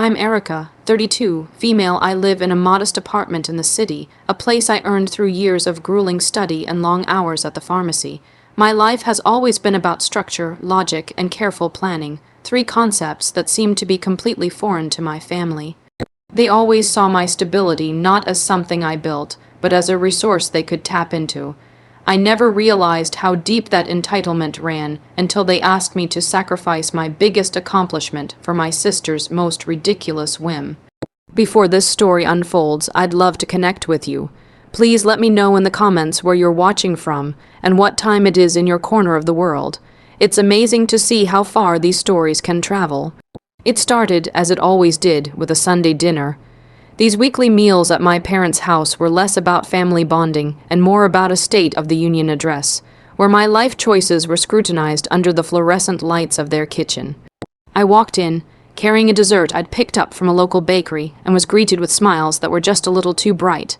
I'm Erica, 32, female. I live in a modest apartment in the city, a place I earned through years of grueling study and long hours at the pharmacy. My life has always been about structure, logic, and careful planning, three concepts that seem to be completely foreign to my family. They always saw my stability not as something I built, but as a resource they could tap into. I never realized how deep that entitlement ran until they asked me to sacrifice my biggest accomplishment for my sister's most ridiculous whim. Before this story unfolds, I'd love to connect with you. Please let me know in the comments where you're watching from and what time it is in your corner of the world. It's amazing to see how far these stories can travel. It started, as it always did, with a Sunday dinner. These weekly meals at my parents' house were less about family bonding and more about a State of the Union address, where my life choices were scrutinized under the fluorescent lights of their kitchen. I walked in, carrying a dessert I'd picked up from a local bakery, and was greeted with smiles that were just a little too bright.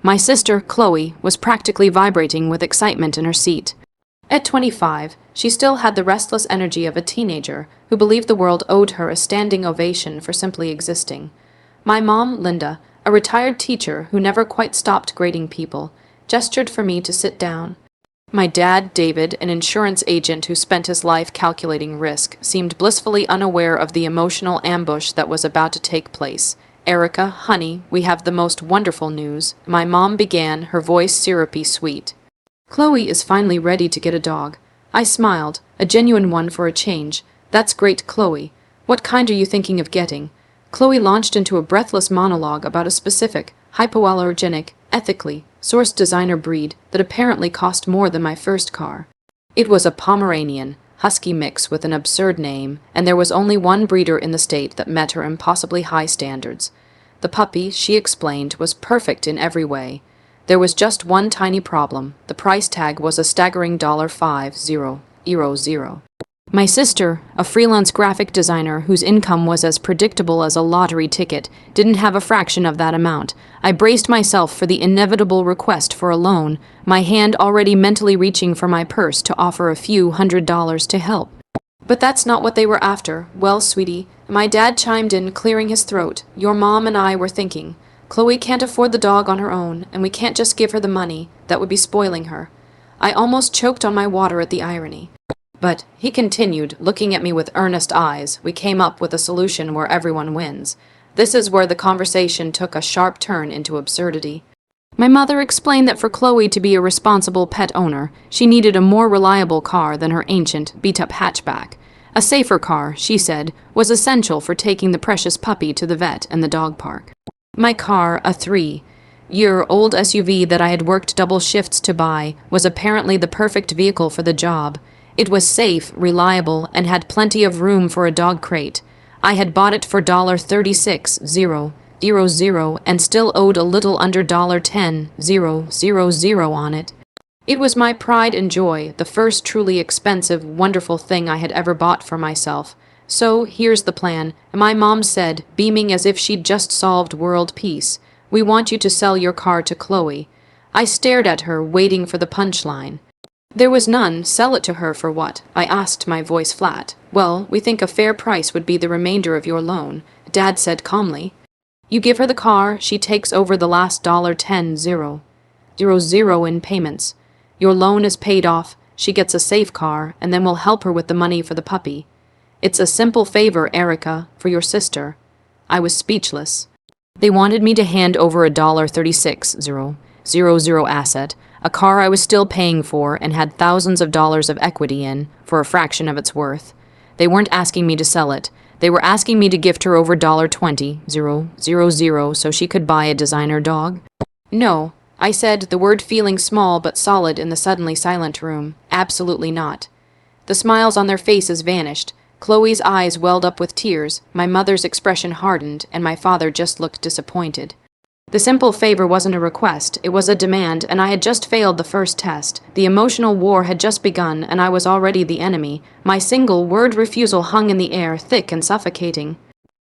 My sister, Chloe, was practically vibrating with excitement in her seat. At 25, she still had the restless energy of a teenager who believed the world owed her a standing ovation for simply existing. My mom, Linda, a retired teacher who never quite stopped grading people, gestured for me to sit down. My dad, David, an insurance agent who spent his life calculating risk, seemed blissfully unaware of the emotional ambush that was about to take place. "Erica, honey, we have the most wonderful news," my mom began, her voice syrupy sweet. "Chloe is finally ready to get a dog." I smiled, a genuine one for a change. "That's great, Chloe. What kind are you thinking of getting?" Chloe launched into a breathless monologue about a specific, hypoallergenic, ethically sourced designer breed that apparently cost more than my first car. It was a Pomeranian, husky mix with an absurd name, and there was only one breeder in the state that met her impossibly high standards. The puppy, she explained, was perfect in every way. There was just one tiny problem. The price tag was a staggering $5,000. My sister, a freelance graphic designer whose income was as predictable as a lottery ticket, didn't have a fraction of that amount. I braced myself for the inevitable request for a loan, my hand already mentally reaching for my purse to offer a few $100s to help. But that's not what they were after. "Well, sweetie," my dad chimed in, clearing his throat, "your mom and I were thinking. Chloe can't afford the dog on her own, and we can't just give her the money. That would be spoiling her." I almost choked on my water at the irony. "But," he continued, looking at me with earnest eyes, "we came up with a solution where everyone wins." This is where the conversation took a sharp turn into absurdity. My mother explained that for Chloe to be a responsible pet owner, she needed a more reliable car than her ancient, beat-up hatchback. A safer car, she said, was essential for taking the precious puppy to the vet and the dog park. My car, a 3-year-old SUV that I had worked double shifts to buy, was apparently the perfect vehicle for the job. It was safe, reliable, and had plenty of room for a dog crate. I had bought it for $36,000 and still owed a little under $10,000 on it. It was my pride and joy, the first truly expensive, wonderful thing I had ever bought for myself. "So, here's the plan," my mom said, beaming as if she'd just solved world peace. "We want you to sell your car to Chloe." I stared at her, waiting for the punchline. There was none. "Sell it to her for what?" I asked, my voice flat. "Well, we think a fair price would be the remainder of your loan," Dad said calmly. "You give her the car, she takes over the last $10,000 in payments. Your loan is paid off, she gets a safe car, and then we'll help her with the money for the puppy. It's a simple favor, Erica, for your sister." I was speechless. They wanted me to hand over a $36,000 asset, a car I was still paying for and had thousands of dollars of equity in, for a fraction of its worth. They weren't asking me to sell it. They were asking me to gift her over $20,000 so she could buy a designer dog. "No," I said, the word feeling small but solid in the suddenly silent room. "Absolutely not." The smiles on their faces vanished. Chloe's eyes welled up with tears, my mother's expression hardened, and my father just looked disappointed. The simple favor wasn't a request, it was a demand, and I had just failed the first test. The emotional war had just begun, and I was already the enemy. My single-word refusal hung in the air, thick and suffocating.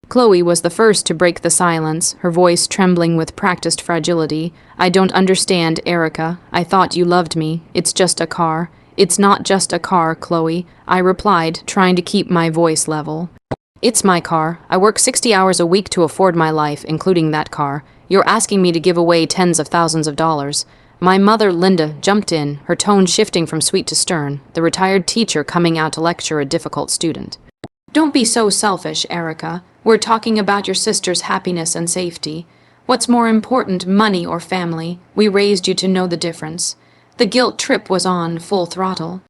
Chloe was the first to break the silence, her voice trembling with practiced fragility. "I don't understand, Erica. I thought you loved me. It's just a car." "It's not just a car, Chloe," I replied, trying to keep my voice level. It's my car. I work 60 hours a week to afford my life, including that car. You're asking me to give away tens of thousands of dollars. My mother, Linda, jumped in, her tone shifting from sweet to stern, the retired teacher coming out to lecture a difficult student. Don't be so selfish, Erica. We're talking about your sister's happiness and safety. What's more important, money or family? We raised you to know the difference. The guilt trip was on full throttle.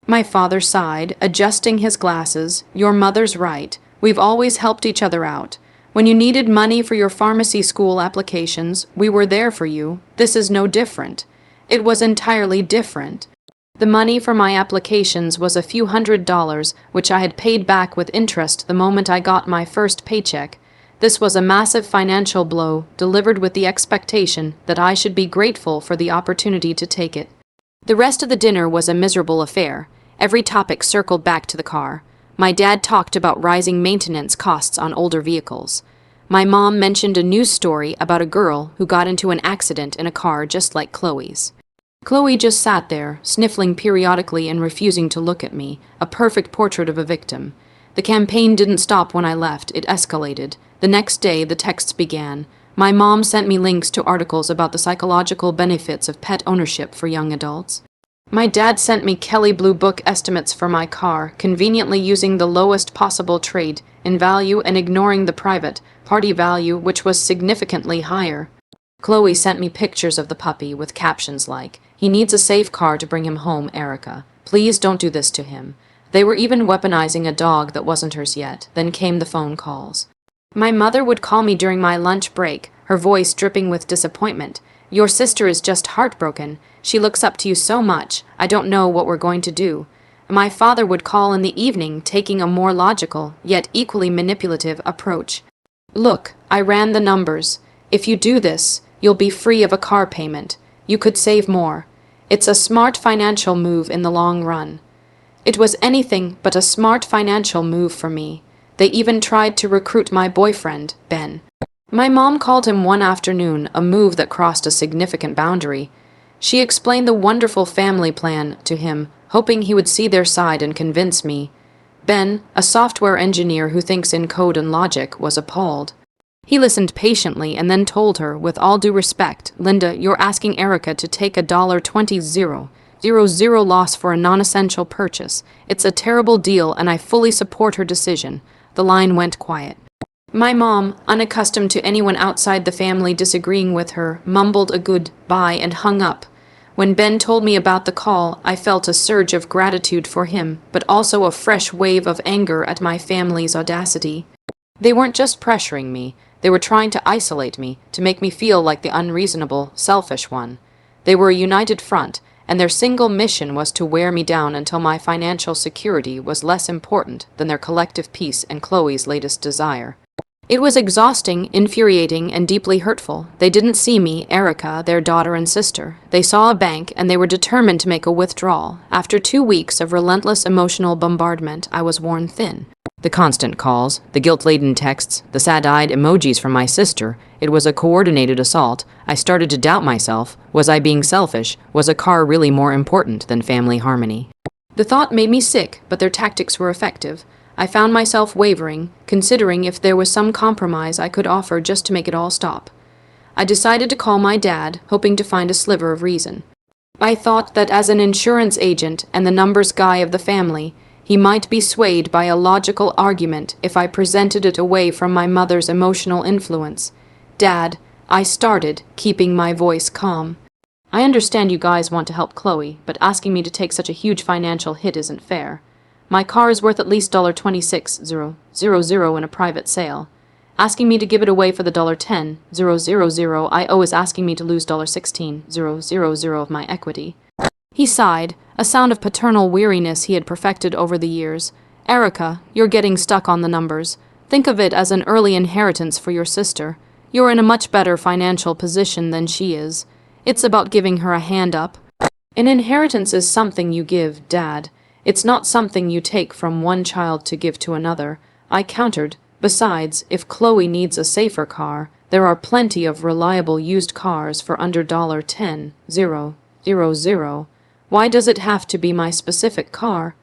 My father sighed, adjusting his glasses. Your mother's right. We've always helped each other out. When you needed money for your pharmacy school applications, we were there for you. This is no different. It was entirely different. The money for my applications was a few $100s, which I had paid back with interest the moment I got my first paycheck. This was a massive financial blow, delivered with the expectation that I should be grateful for the opportunity to take it. The rest of the dinner was a miserable affair. Every topic circled back to the car. My dad talked about rising maintenance costs on older vehicles. My mom mentioned a news story about a girl who got into an accident in a car just like Chloe's. Chloe just sat there, sniffling periodically and refusing to look at me, a perfect portrait of a victim. The campaign didn't stop when I left, it escalated. The next day, the texts began. My mom sent me links to articles about the psychological benefits of pet ownership for young adults. My dad sent me Kelly Blue Book estimates for my car, conveniently using the lowest possible trade in value and ignoring the private party value, which was significantly higher. Chloe sent me pictures of the puppy with captions like, "He needs a safe car to bring him home, Erica. Please don't do this to him." They were even weaponizing a dog that wasn't hers yet. Then came the phone calls. My mother would call me during my lunch break, her voice dripping with disappointment. "Your sister is just heartbroken. She looks up to you so much. I don't know what we're going to do." My father would call in the evening, taking a more logical, yet equally manipulative approach. "Look, I ran the numbers. If you do this, you'll be free of a car payment. You could save more. It's a smart financial move in the long run." It was anything but a smart financial move for me. They even tried to recruit my boyfriend, Ben. My mom called him one afternoon, a move that crossed a significant boundary. She explained the wonderful family plan to him, hoping he would see their side and convince me. Ben, a software engineer who thinks in code and logic, was appalled. He listened patiently and then told her, with all due respect, "Linda, you're asking Erica to take a $20,000 loss for a non-essential purchase. It's a terrible deal and I fully support her decision." The line went quiet. My mom, unaccustomed to anyone outside the family disagreeing with her, mumbled a goodbye and hung up. When Ben told me about the call, I felt a surge of gratitude for him, but also a fresh wave of anger at my family's audacity. They weren't just pressuring me, they were trying to isolate me, to make me feel like the unreasonable, selfish one. They were a united front, and their single mission was to wear me down until my financial security was less important than their collective peace and Chloe's latest desire. It was exhausting, infuriating, and deeply hurtful. They didn't see me, Erica, their daughter and sister. They saw a bank, and they were determined to make a withdrawal. After 2 weeks of relentless emotional bombardment, I was worn thin. The constant calls, the guilt-laden texts, the sad-eyed emojis from my sister. It was a coordinated assault. I started to doubt myself. Was I being selfish? Was a car really more important than family harmony? The thought made me sick, but their tactics were effective. I found myself wavering, considering if there was some compromise I could offer just to make it all stop. I decided to call my dad, hoping to find a sliver of reason. I thought that as an insurance agent and the numbers guy of the family, he might be swayed by a logical argument if I presented it away from my mother's emotional influence. "Dad," I started, keeping my voice calm. "I understand you guys want to help Chloe, but asking me to take such a huge financial hit isn't fair. My car is worth at least $26,000 in a private sale. Asking me to give it away for the $10,000 I owe is asking me to lose $16,000 of my equity." He sighed, a sound of paternal weariness he had perfected over the years. "Erica, you're getting stuck on the numbers. Think of it as an early inheritance for your sister. You're in a much better financial position than she is. It's about giving her a hand up. An inheritance is something you give, Dad. It's not something you take from one child to give to another," I countered. "Besides, if Chloe needs a safer car, there are plenty of reliable used cars for under $10,000. Why does it have to be my specific car?"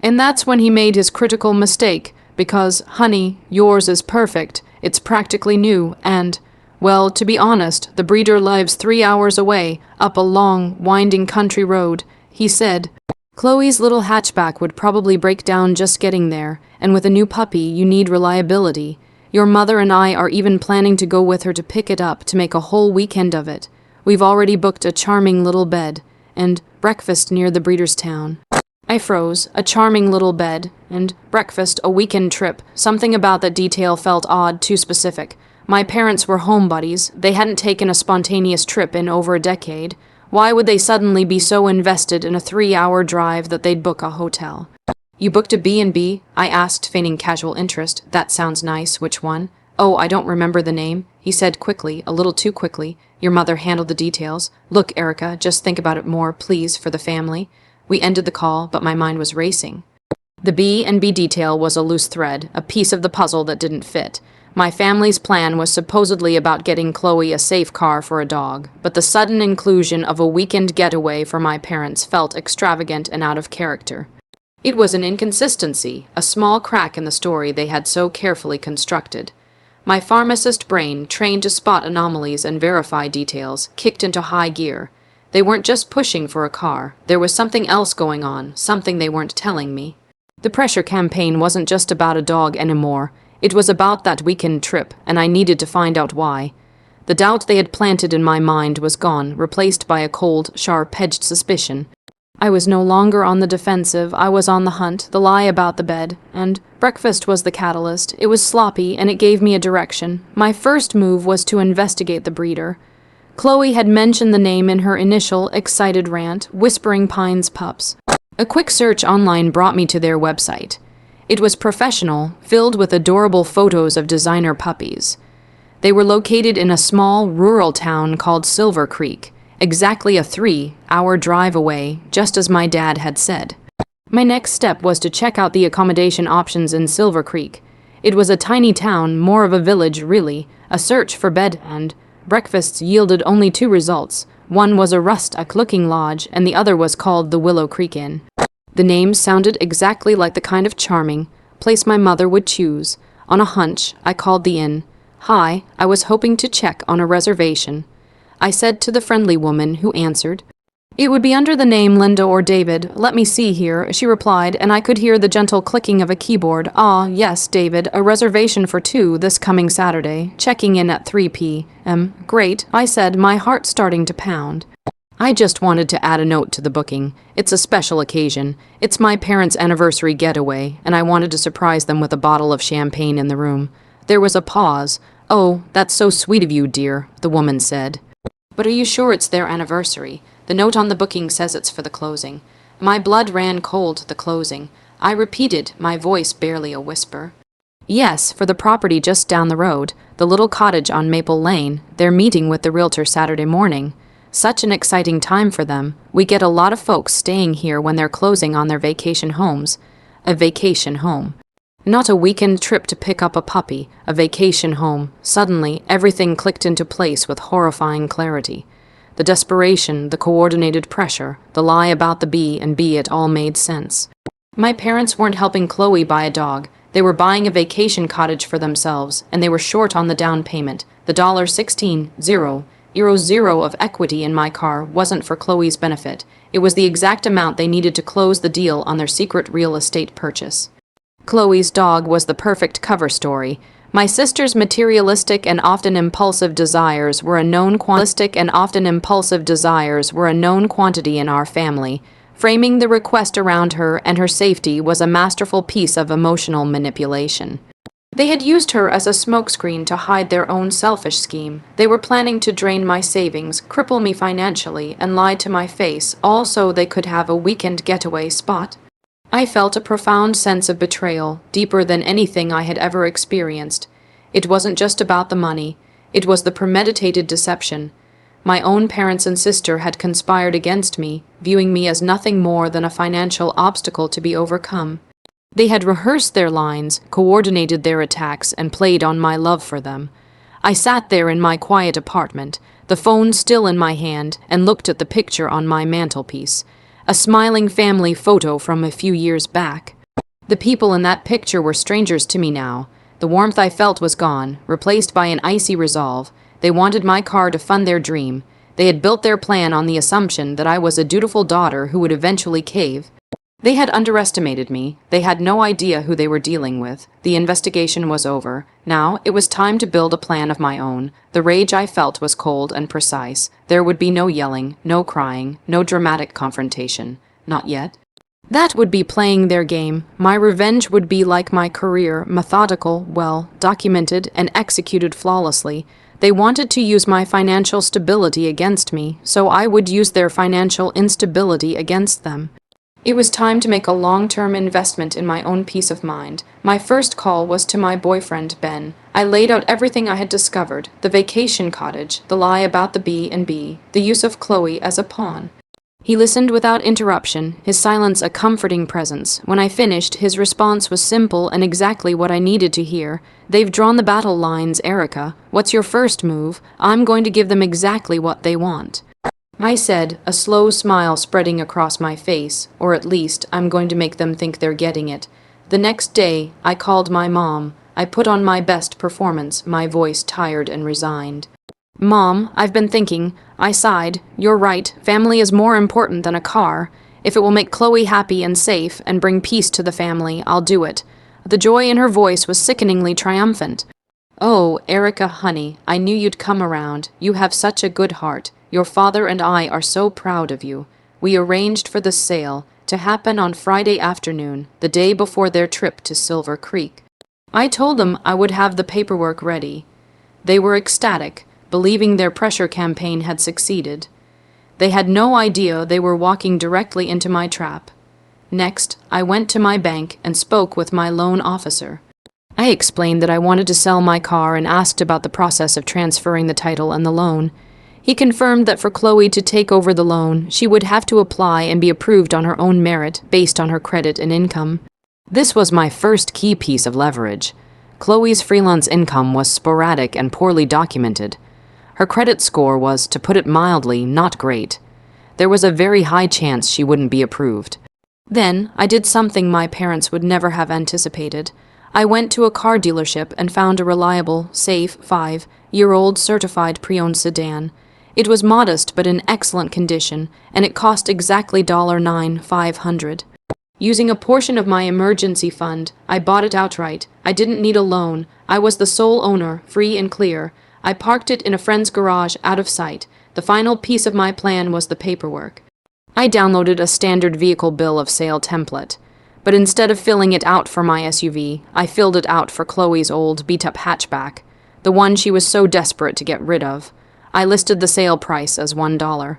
And that's when he made his critical mistake. Because, honey, yours is perfect. It's practically new, and, well, to be honest, the breeder lives 3 hours away, up a long, winding country road. He said, Chloe's little hatchback would probably break down just getting there, and with a new puppy, you need reliability. Your mother and I are even planning to go with her to pick it up to make a whole weekend of it. We've already booked a charming little bed, and breakfast near the breeder's town. I froze. A charming little bed, and breakfast, a weekend trip. Something about that detail felt odd, too specific. My parents were home buddies. They hadn't taken a spontaneous trip in over a decade. Why would they suddenly be so invested in a 3-hour drive that they'd book a hotel? You booked a B&B? I asked, feigning casual interest. That sounds nice. Which one? Oh, I don't remember the name, he said quickly, a little too quickly. Your mother handled the details. Look, Erica, just think about it more, please, for the family. We ended the call, but my mind was racing. The B&B detail was a loose thread, a piece of the puzzle that didn't fit. My family's plan was supposedly about getting Chloe a safe car for a dog, but the sudden inclusion of a weekend getaway for my parents felt extravagant and out of character. It was an inconsistency, a small crack in the story they had so carefully constructed. My pharmacist brain, trained to spot anomalies and verify details, kicked into high gear. They weren't just pushing for a car. There was something else going on, something they weren't telling me. The pressure campaign wasn't just about a dog anymore. It was about that weekend trip, and I needed to find out why. The doubt they had planted in my mind was gone, replaced by a cold, sharp-edged suspicion. I was no longer on the defensive. I was on the hunt, the lie about the bed, and breakfast was the catalyst. It was sloppy, and it gave me a direction. My first move was to investigate the breeder. Chloe had mentioned the name in her initial, excited rant, Whispering Pines Pups. A quick search online brought me to their website. It was professional, filled with adorable photos of designer puppies. They were located in a small, rural town called Silver Creek, exactly a 3-hour drive away, just as my dad had said. My next step was to check out the accommodation options in Silver Creek. It was a tiny town, more of a village, really. A search for bed and breakfasts yielded only 2 results. One was a rustic-looking lodge, and the other was called the Willow Creek Inn. The names sounded exactly like the kind of charming place my mother would choose. On a hunch, I called the inn. Hi, I was hoping to check on a reservation, I said to the friendly woman who answered. It would be under the name Linda or David. Let me see here, she replied, and I could hear the gentle clicking of a keyboard. Ah, yes, David, a reservation for 2 this coming Saturday, checking in at 3 p.m. Great, I said, my heart starting to pound. I just wanted to add a note to the booking. It's a special occasion. It's my parents' anniversary getaway, and I wanted to surprise them with a bottle of champagne in the room. There was a pause. Oh, that's so sweet of you, dear, the woman said. But are you sure it's their anniversary? The note on the booking says it's for the closing. My blood ran cold at the closing. I repeated, my voice barely a whisper. Yes, for the property just down the road, the little cottage on Maple Lane. They're meeting with the realtor Saturday morning. Such an exciting time for them. We get a lot of folks staying here when they're closing on their vacation homes. A vacation home. Not a weekend trip to pick up a puppy, a vacation home. Suddenly, everything clicked into place with horrifying clarity. The desperation, the coordinated pressure, the lie about the B&B, it all made sense. My parents weren't helping Chloe buy a dog. They were buying a vacation cottage for themselves, and they were short on the down payment. The $16,000 of equity in my car wasn't for Chloe's benefit. It was the exact amount they needed to close the deal on their secret real estate purchase. Chloe's dog was the perfect cover story. My sister's materialistic and often impulsive desires were a known quantity in our family. Framing the request around her and her safety was a masterful piece of emotional manipulation. They had used her as a smokescreen to hide their own selfish scheme. They were planning to drain my savings, cripple me financially, and lie to my face, all so they could have a weekend getaway spot. I felt a profound sense of betrayal, deeper than anything I had ever experienced. It wasn't just about the money. It was the premeditated deception. My own parents and sister had conspired against me, viewing me as nothing more than a financial obstacle to be overcome. They had rehearsed their lines, coordinated their attacks, and played on my love for them. I sat there in my quiet apartment, the phone still in my hand, and looked at the picture on my mantelpiece. A smiling family photo from a few years back. The people in that picture were strangers to me now. The warmth I felt was gone, replaced by an icy resolve. They wanted my car to fund their dream. They had built their plan on the assumption that I was a dutiful daughter who would eventually cave. They had underestimated me. They had no idea who they were dealing with. The investigation was over. Now it was time to build a plan of my own. The rage I felt was cold and precise. There would be no yelling, no crying, no dramatic confrontation. Not yet. That would be playing their game. My revenge would be like my career, methodical, well, documented, and executed flawlessly. They wanted to use my financial stability against me, so I would use their financial instability against them. It was time to make a long-term investment in my own peace of mind. My first call was to my boyfriend, Ben. I laid out everything I had discovered, the vacation cottage, the lie about the B&B, the use of Chloe as a pawn. He listened without interruption, his silence a comforting presence. When I finished, his response was simple and exactly what I needed to hear. They've drawn the battle lines, Erica. What's your first move? I'm going to give them exactly what they want. I said, a slow smile spreading across my face, or at least I'm going to make them think they're getting it. The next day, I called my mom. I put on my best performance, my voice tired and resigned. Mom, I've been thinking. I sighed. You're right, family is more important than a car. If it will make Chloe happy and safe and bring peace to the family, I'll do it. The joy in her voice was sickeningly triumphant. Oh, Erica, honey, I knew you'd come around. You have such a good heart. Your father and I are so proud of you. We arranged for the sale to happen on Friday afternoon, the day before their trip to Silver Creek. I told them I would have the paperwork ready. They were ecstatic, believing their pressure campaign had succeeded. They had no idea they were walking directly into my trap. Next, I went to my bank and spoke with my loan officer. I explained that I wanted to sell my car and asked about the process of transferring the title and the loan. He confirmed that for Chloe to take over the loan, she would have to apply and be approved on her own merit based on her credit and income. This was my first key piece of leverage. Chloe's freelance income was sporadic and poorly documented. Her credit score was, to put it mildly, not great. There was a very high chance she wouldn't be approved. Then, I did something my parents would never have anticipated. I went to a car dealership and found a reliable, safe, 5-year-old certified pre-owned sedan. It was modest but in excellent condition, and it cost exactly $9,500. Using a portion of my emergency fund, I bought it outright. I didn't need a loan. I was the sole owner, free and clear. I parked it in a friend's garage out of sight. The final piece of my plan was the paperwork. I downloaded a standard vehicle bill of sale template, but instead of filling it out for my SUV, I filled it out for Chloe's old beat-up hatchback, the one she was so desperate to get rid of. I listed the sale price as $1.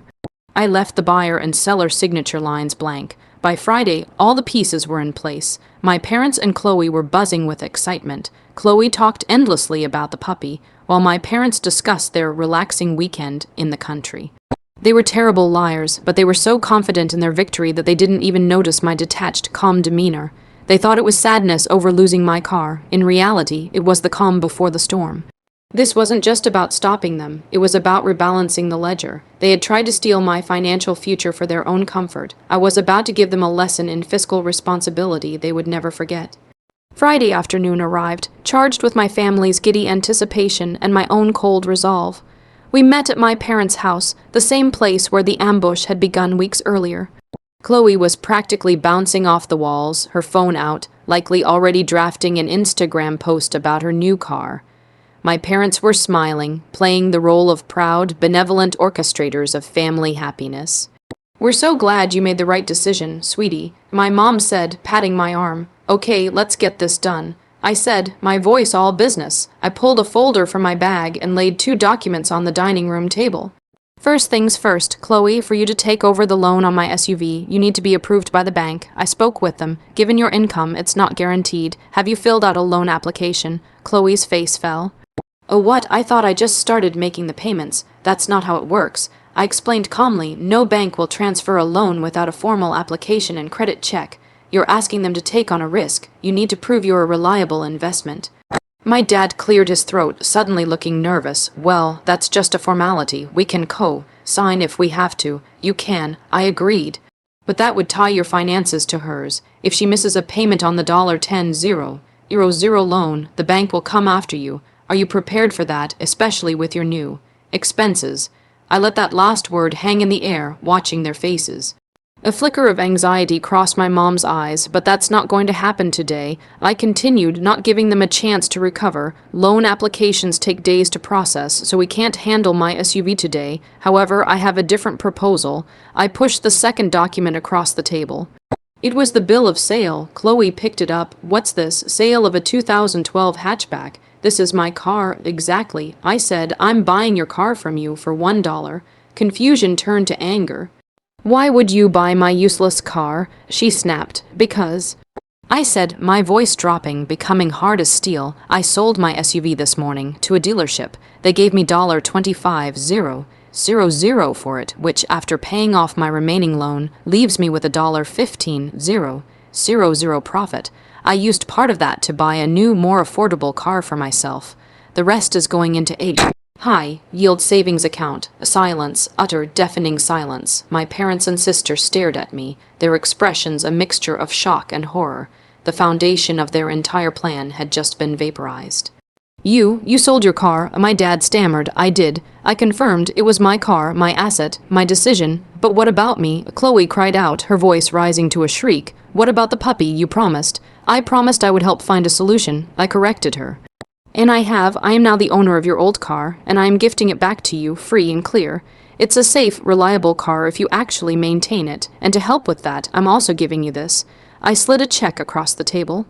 I left the buyer and seller signature lines blank. By Friday, all the pieces were in place. My parents and Chloe were buzzing with excitement. Chloe talked endlessly about the puppy, while my parents discussed their relaxing weekend in the country. They were terrible liars, but they were so confident in their victory that they didn't even notice my detached, calm demeanor. They thought it was sadness over losing my car. In reality, it was the calm before the storm. This wasn't just about stopping them, it was about rebalancing the ledger. They had tried to steal my financial future for their own comfort. I was about to give them a lesson in fiscal responsibility they would never forget. Friday afternoon arrived, charged with my family's giddy anticipation and my own cold resolve. We met at my parents' house, the same place where the ambush had begun weeks earlier. Chloe was practically bouncing off the walls, her phone out, likely already drafting an Instagram post about her new car. My parents were smiling, playing the role of proud, benevolent orchestrators of family happiness. "We're so glad you made the right decision, sweetie," my mom said, patting my arm. "Okay, let's get this done." I said, my voice all business. I pulled a folder from my bag and laid 2 documents on the dining room table. "First things first, Chloe, for you to take over the loan on my SUV, you need to be approved by the bank. I spoke with them. Given your income, it's not guaranteed. Have you filled out a loan application?" Chloe's face fell. "Oh, what? I thought I just started making the payments. That's not how it works." I explained calmly, no bank will transfer a loan without a formal application and credit check. You're asking them to take on a risk. You need to prove you're a reliable investment. My dad cleared his throat, suddenly looking nervous. "Well, that's just a formality. We can co-sign if we have to." "You can." I agreed. But that would tie your finances to hers. If she misses a payment on the $10,000 loan, the bank will come after you. Are you prepared for that, especially with your new expenses? I let that last word hang in the air, watching their faces. A flicker of anxiety crossed my mom's eyes, but that's not going to happen today. I continued, not giving them a chance to recover. Loan applications take days to process, so we can't handle my SUV today. However, I have a different proposal. I pushed the second document across the table. It was the bill of sale. Chloe picked it up. What's this? Sale of a 2012 hatchback. This is my car. Exactly. I said, I'm buying your car from you for $1. Confusion turned to anger. Why would you buy my useless car? She snapped. Because. I said, my voice dropping, becoming hard as steel. I sold my SUV this morning to a dealership. They gave me $25,000 for it, which, after paying off my remaining loan, leaves me with $15,000 profit. I used part of that to buy a new, more affordable car for myself. The rest is going into a high-yield savings account. A silence, utter, deafening silence. My parents and sister stared at me, their expressions a mixture of shock and horror. The foundation of their entire plan had just been vaporized. You sold your car, my dad stammered. I did. I confirmed it was my car, my asset, my decision. But what about me? Chloe cried out, her voice rising to a shriek. What about the puppy you promised? I promised I would help find a solution. I corrected her. And I have. I am now the owner of your old car, and I am gifting it back to you, free and clear. It's a safe, reliable car if you actually maintain it, and to help with that, I'm also giving you this. I slid a check across the table.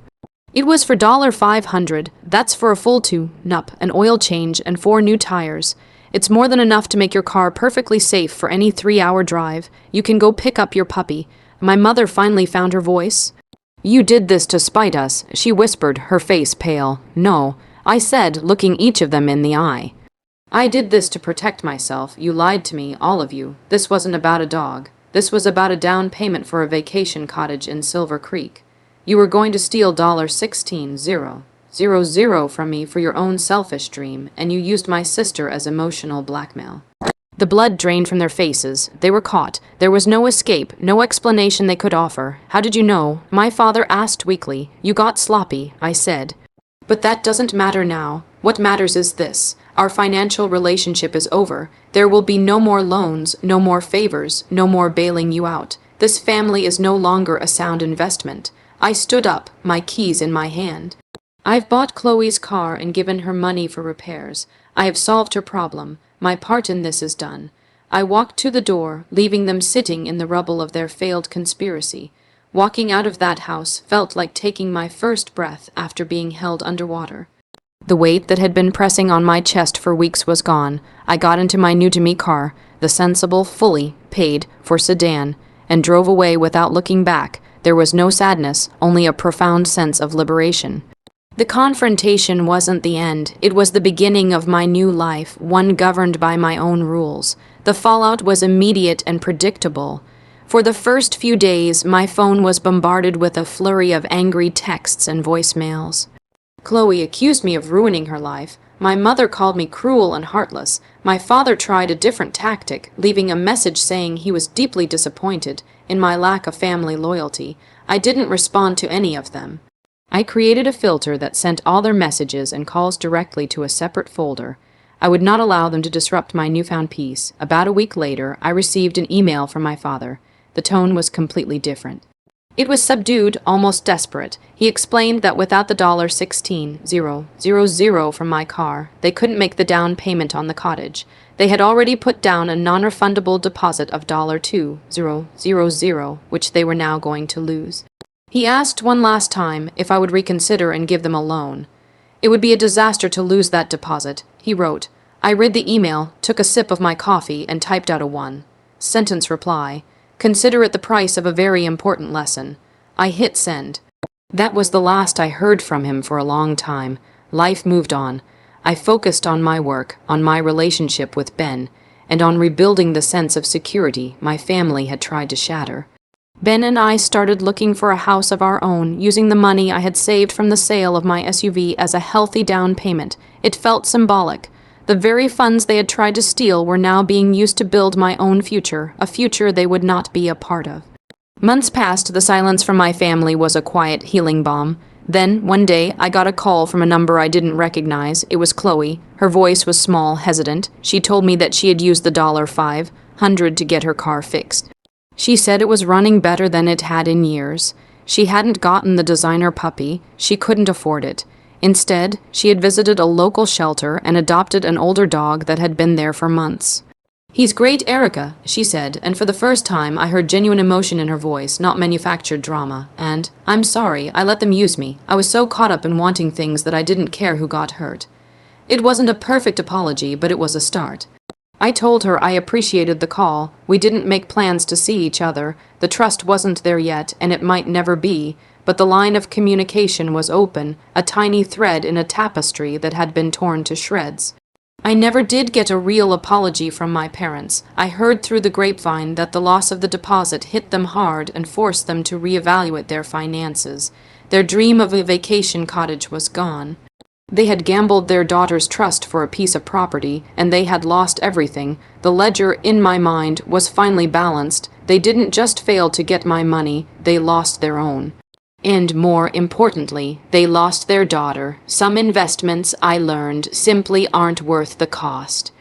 It was for $500. That's for a full tune-up, an oil change, and 4 new tires. It's more than enough to make your car perfectly safe for any 3-hour drive. You can go pick up your puppy. My mother finally found her voice. You did this to spite us, she whispered, her face pale. No, I said, looking each of them in the eye. I did this to protect myself. You lied to me, all of you. This wasn't about a dog. This was about a down payment for a vacation cottage in Silver Creek. You were going to steal $16,000 from me for your own selfish dream, and you used my sister as emotional blackmail. The blood drained from their faces. They were caught. There was no escape, no explanation they could offer. How did you know? My father asked weakly. You got sloppy, I said. But that doesn't matter now. What matters is this. Our financial relationship is over. There will be no more loans, no more favors, no more bailing you out. This family is no longer a sound investment. I stood up, my keys in my hand. I've bought Chloe's car and given her money for repairs. I have solved her problem. My part in this is done. I walked to the door, leaving them sitting in the rubble of their failed conspiracy. Walking out of that house felt like taking my first breath after being held underwater. The weight that had been pressing on my chest for weeks was gone. I got into my new-to-me car, the sensible, fully paid for sedan, and drove away without looking back. There was no sadness, only a profound sense of liberation. The confrontation wasn't the end. It was the beginning of my new life, one governed by my own rules. The fallout was immediate and predictable. For the first few days, my phone was bombarded with a flurry of angry texts and voicemails. Chloe accused me of ruining her life. My mother called me cruel and heartless. My father tried a different tactic, leaving a message saying he was deeply disappointed in my lack of family loyalty. I didn't respond to any of them. I created a filter that sent all their messages and calls directly to a separate folder. I would not allow them to disrupt my newfound peace. About a week later, I received an email from my father. The tone was completely different. It was subdued, almost desperate. He explained that without the $16,000 from my car, they couldn't make the down payment on the cottage. They had already put down a non-refundable deposit of $2,000, which they were now going to lose. He asked one last time if I would reconsider and give them a loan. It would be a disaster to lose that deposit, he wrote. I read the email, took a sip of my coffee, and typed out a one-sentence reply. Consider it the price of a very important lesson. I hit send. That was the last I heard from him for a long time. Life moved on. I focused on my work, on my relationship with Ben, and on rebuilding the sense of security my family had tried to shatter. Ben and I started looking for a house of our own, using the money I had saved from the sale of my SUV as a healthy down payment. It felt symbolic. The very funds they had tried to steal were now being used to build my own future, a future they would not be a part of. Months passed. The silence from my family was a quiet healing balm. Then, one day, I got a call from a number I didn't recognize. It was Chloe. Her voice was small, hesitant. She told me that she had used the $500 to get her car fixed. She said it was running better than it had in years. She hadn't gotten the designer puppy. She couldn't afford it. Instead, she had visited a local shelter and adopted an older dog that had been there for months. "He's great, Erica," she said, and for the first time I heard genuine emotion in her voice, not manufactured drama. And, "I'm sorry, I let them use me. I was so caught up in wanting things that I didn't care who got hurt." It wasn't a perfect apology, but it was a start. I told her I appreciated the call. We didn't make plans to see each other. The trust wasn't there yet, and it might never be, but the line of communication was open, a tiny thread in a tapestry that had been torn to shreds. I never did get a real apology from my parents. I heard through the grapevine that the loss of the deposit hit them hard and forced them to reevaluate their finances. Their dream of a vacation cottage was gone. They had gambled their daughter's trust for a piece of property, and they had lost everything. The ledger, in my mind, was finally balanced. They didn't just fail to get my money, they lost their own. And more importantly, they lost their daughter. Some investments, I learned, simply aren't worth the cost.